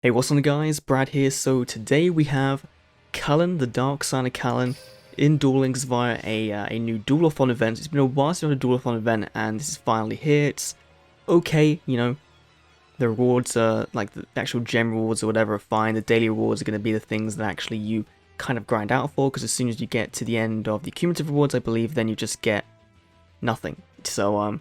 Hey, what's on guys? Brad here. So today we have Kalin, the Dark Signer Kalin, in Duel Links via a new Duel-a-thon event. It's been a while since we had a Duel-a-thon event, and this is finally here. It's okay, you know. The rewards are, like the actual gem rewards or whatever are fine. The daily rewards are going to be the things that actually you kind of grind out for, because as soon as you get to the end of the cumulative rewards, I believe, then you just get nothing. So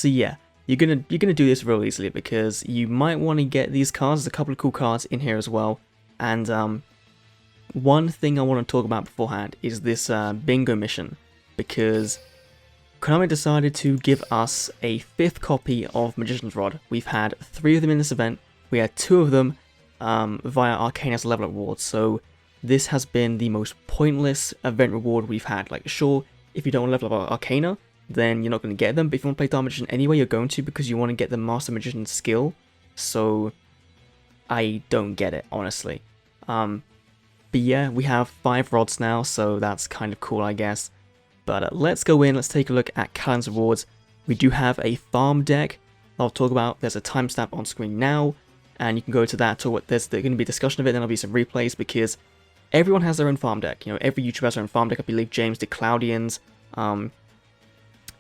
yeah. You're gonna do this real easily because you might want to get these cards. There's a couple of cool cards in here as well. And one thing I want to talk about beforehand is this bingo mission, because Konami decided to give us a 5th copy of Magician's Rod. We've had 3 of them in this event. We had 2 of them via Arcana's level up reward. So this has been the most pointless event reward we've had. Like, sure, if you don't want to level up Arcana, then you're not going to get them, but if you want to play Dark Magician anyway, you're going to, because you want to get the Master Magician skill. So I don't get it, honestly. But yeah, we have 5 rods now, so that's kind of cool, I guess. But let's go in, let's take a look at Kalin's rewards. We do have a farm deck I'll talk about. There's a timestamp on screen now, and you can go to that, there's going to be a discussion of it, then there'll be some replays, because everyone has their own farm deck. You know, every YouTuber has their own farm deck. I believe James did Cloudians,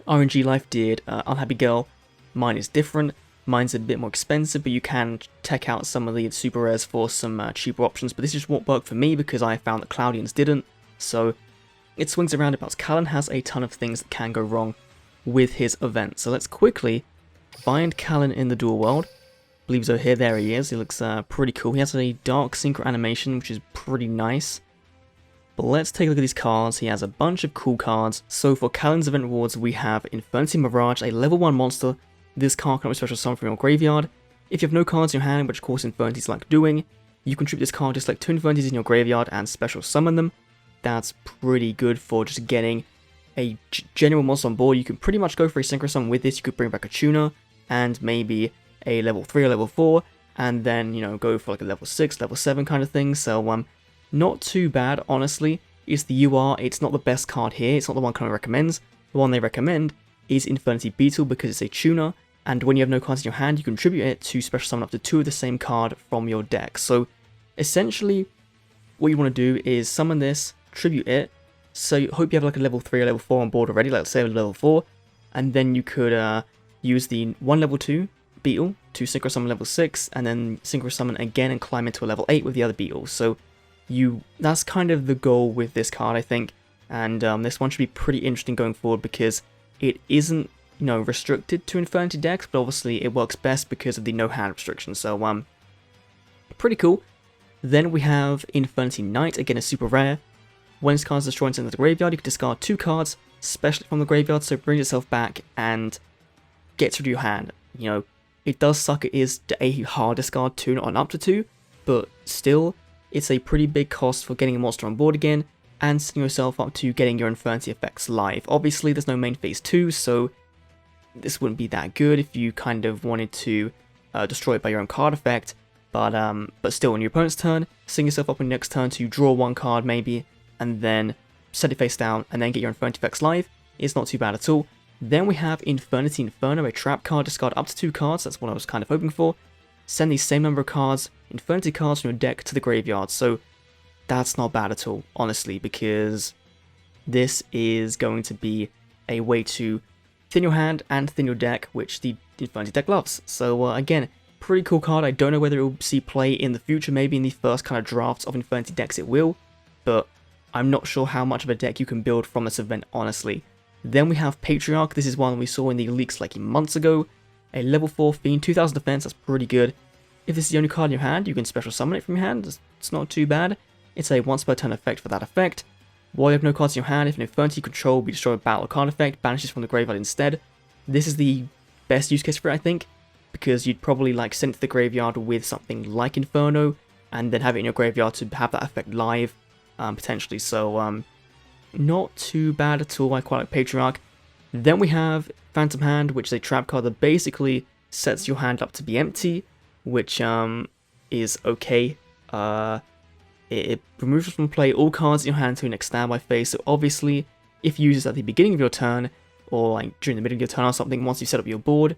RNG Life did Unhappy Girl. Mine is different. Mine's a bit more expensive, but you can check out some of the super rares for some cheaper options. But this is what worked for me because I found that Cloudians didn't. So it swings around about. Kalin has a ton of things that can go wrong with his event. So let's quickly find Kalin in the Duel world. I believe so here. There he is. He looks pretty cool. He has a dark synchro animation, which is pretty nice. But let's take a look at these cards. He has a bunch of cool cards. So for Kalin's event rewards, we have Infernity Mirage, a level 1 monster. This card can be special summon from your graveyard. If you have no cards in your hand, which of course Infernities like doing, you can tribute this card to select 2 Infernities in your graveyard and special summon them. That's pretty good for just getting a general monster on board. You can pretty much go for a synchro summon with this. You could bring back a tuner and maybe a level 3 or level 4, and then, you know, go for like a level 6, level 7 kind of thing. So not too bad, honestly. It's the UR, it's not the best card here, it's not the one Konami recommends. The one they recommend is Infernity Beetle because it's a tuner, and when you have no cards in your hand, you can tribute it to special summon up to 2 of the same card from your deck. So essentially, what you want to do is summon this, tribute it, so you hope you have like a level 3 or level 4 on board already, let's say level 4, and then you could use the 1 level 2 Beetle to synchro summon level 6, and then synchro summon again and climb into a level 8 with the other Beetles. So that's kind of the goal with this card, I think, and this one should be pretty interesting going forward because it isn't, you know, restricted to Infernity decks, but obviously it works best because of the no hand restriction. So pretty cool. Then we have Infernity Knight, again a super rare. When this card is destroyed into the graveyard, you can discard 2 cards, especially from the graveyard, so it brings itself back and gets rid of your hand. You know, it does suck. It is a hard discard 2, not an up to 2, but still, it's a pretty big cost for getting a monster on board again, and setting yourself up to getting your Infernity effects live. Obviously, there's no main phase 2, so this wouldn't be that good if you kind of wanted to destroy it by your own card effect, but still, on your opponent's turn, setting yourself up on your next turn to draw 1 card maybe, and then set it face down, and then get your Infernity effects live, is not too bad at all. Then we have Infernity Inferno, a trap card, discard up to 2 cards, that's what I was kind of hoping for. Send the same number of cards, Infernity cards from your deck to the graveyard, so that's not bad at all, honestly, because this is going to be a way to thin your hand and thin your deck, which the Infernity deck loves. So again, pretty cool card. I don't know whether it will see play in the future, maybe in the first kind of drafts of Infernity decks it will, but I'm not sure how much of a deck you can build from this event, honestly. Then we have Patriarch. This is one we saw in the leaks like months ago. A level 4 Fiend, 2000 defense, that's pretty good. If this is the only card in your hand, you can special summon it from your hand, it's not too bad. It's a once per turn effect for that effect. While you have no cards in your hand, if an Infernity control will be destroyed by battle card effect, banishes from the graveyard instead. This is the best use case for it, I think, because you'd probably like send it to the graveyard with something like Inferno, and then have it in your graveyard to have that effect live, potentially. So, not too bad at all. I quite like Patriarch. Then we have Phantom Hand, which is a trap card that basically sets your hand up to be empty, which is okay. It removes from play all cards in your hand to your next standby phase. So obviously, if you use this at the beginning of your turn, or like during the middle of your turn or something, once you set up your board,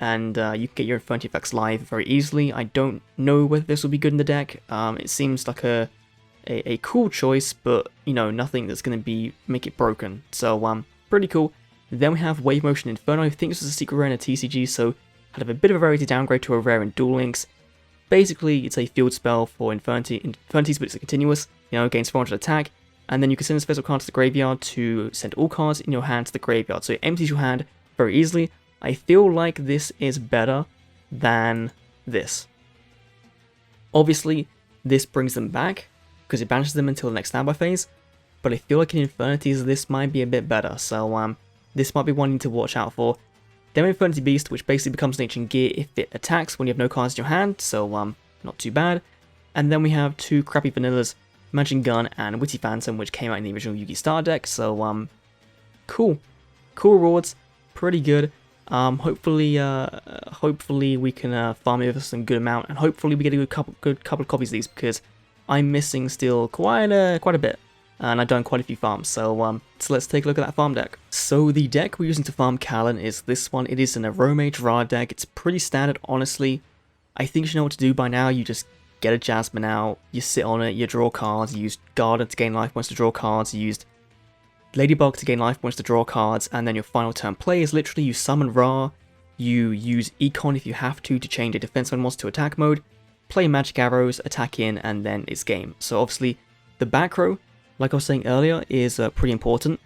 and you can get your Infernity effects live very easily. I don't know whether this will be good in the deck. It seems like a cool choice, but you know, nothing that's going to be make it broken. So pretty cool. Then we have Wave Motion Inferno. I think this was a secret rare in a TCG, so had a bit of a rarity downgrade to a rare in Duel Links. Basically, it's a field spell for Infinities, but it's a continuous, you know, gains 400 attack, and then you can send a special card to the graveyard to send all cards in your hand to the graveyard, so it empties your hand very easily. I feel like this is better than this. Obviously, this brings them back, because it banishes them until the next standby phase, but I feel like in Infinities this might be a bit better, so this might be one you need to watch out for. Then Infernity Beast, which basically becomes an ancient gear if it attacks when you have no cards in your hand, so not too bad. And then we have two crappy vanillas, Magic Gun and Witty Phantom, which came out in the original Yu-Gi Star deck, so cool. Cool rewards, pretty good. Hopefully we can farm over some good amount, and hopefully we get a good couple of copies of these, because I'm missing still quite a bit. And I've done quite a few farms, so let's take a look at that farm deck. So the deck we're using to farm Kalin is this one. It is an Aromage Ra deck. It's pretty standard, honestly. I think you know what to do by now. You just get a Jasmine out, you sit on it, you draw cards, you use Garden to gain life points to draw cards, you used Ladybug to gain life points to draw cards, and then your final turn play is literally you summon Ra, you use Econ if you have to change a defense monster to attack mode, play Magic Arrows, attack in, and then it's game. So obviously, the back row, like I was saying earlier, is pretty important.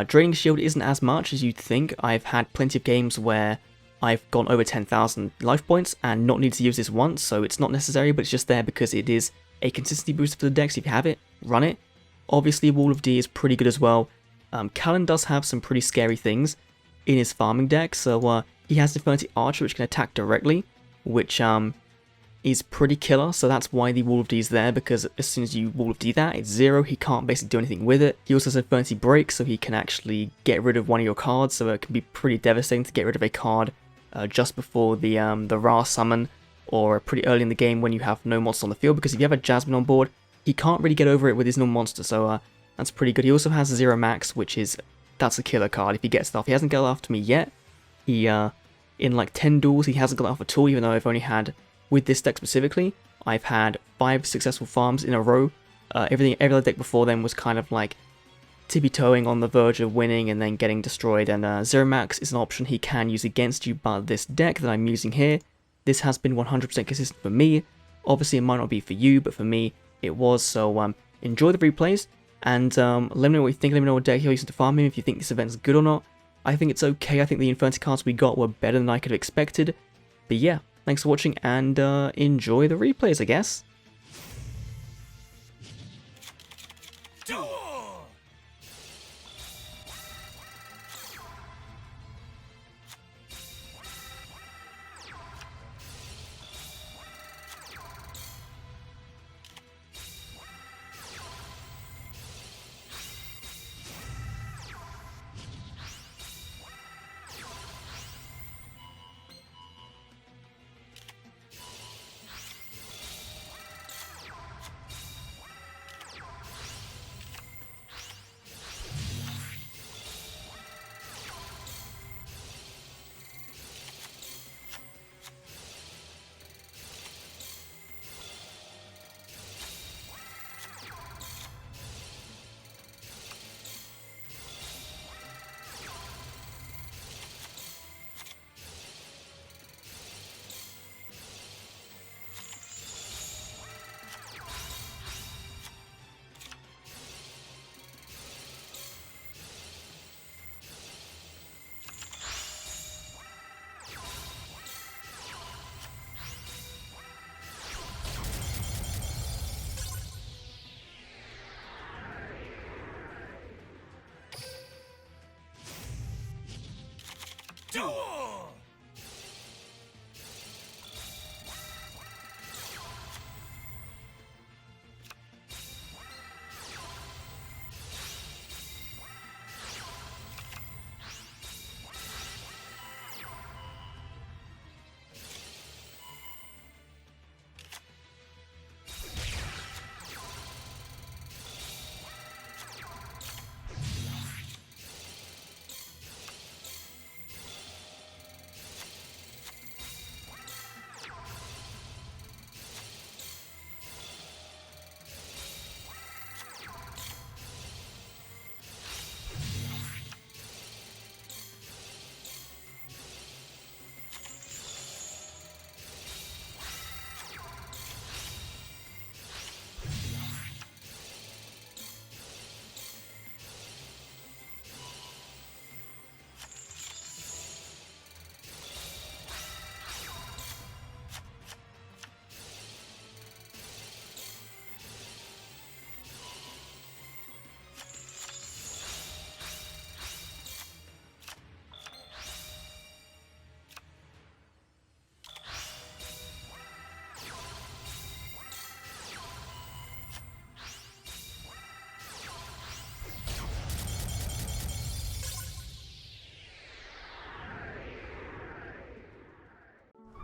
Draining Shield isn't as much as you'd think. I've had plenty of games where I've gone over 10,000 life points and not need to use this once, so it's not necessary, but it's just there because it is a consistency booster for the deck, so if you have it, run it. Obviously, Wall of D is pretty good as well. Kalin does have some pretty scary things in his farming deck, so he has Infinity Archer, which can attack directly, which is pretty killer, so that's why the Wall of D is there, because as soon as you Wall of D that, it's 0, he can't basically do anything with it. He also has Infinity Break, so he can actually get rid of one of your cards, so it can be pretty devastating to get rid of a card just before the Ra summon, or pretty early in the game when you have no monsters on the field, because if you have a Jasmine on board, he can't really get over it with his normal monster, so that's pretty good. He also has Zero Max, that's a killer card if he gets stuff. He hasn't got after me yet. He, in like 10 duels, he hasn't got off at all, even though I've only had, with this deck specifically, I've had 5 successful farms in a row. Every other deck before then was kind of like tippy-toeing on the verge of winning and then getting destroyed, and Zero Max is an option he can use against you, but this deck that I'm using here, this has been 100% consistent for me. Obviously it might not be for you, but for me it was, so enjoy the replays, and let me know what you think, let me know what deck you're using to farm him, if you think this event's good or not. I think it's okay. I think the Infinity cards we got were better than I could have expected, but yeah. Thanks for watching, and enjoy the replays, I guess.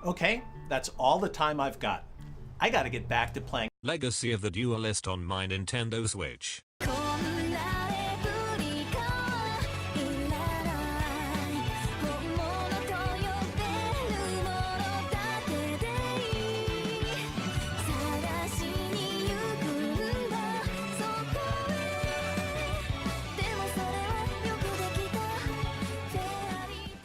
Okay, that's all the time I've got. I gotta get back to playing Legacy of the Duelist on my Nintendo Switch.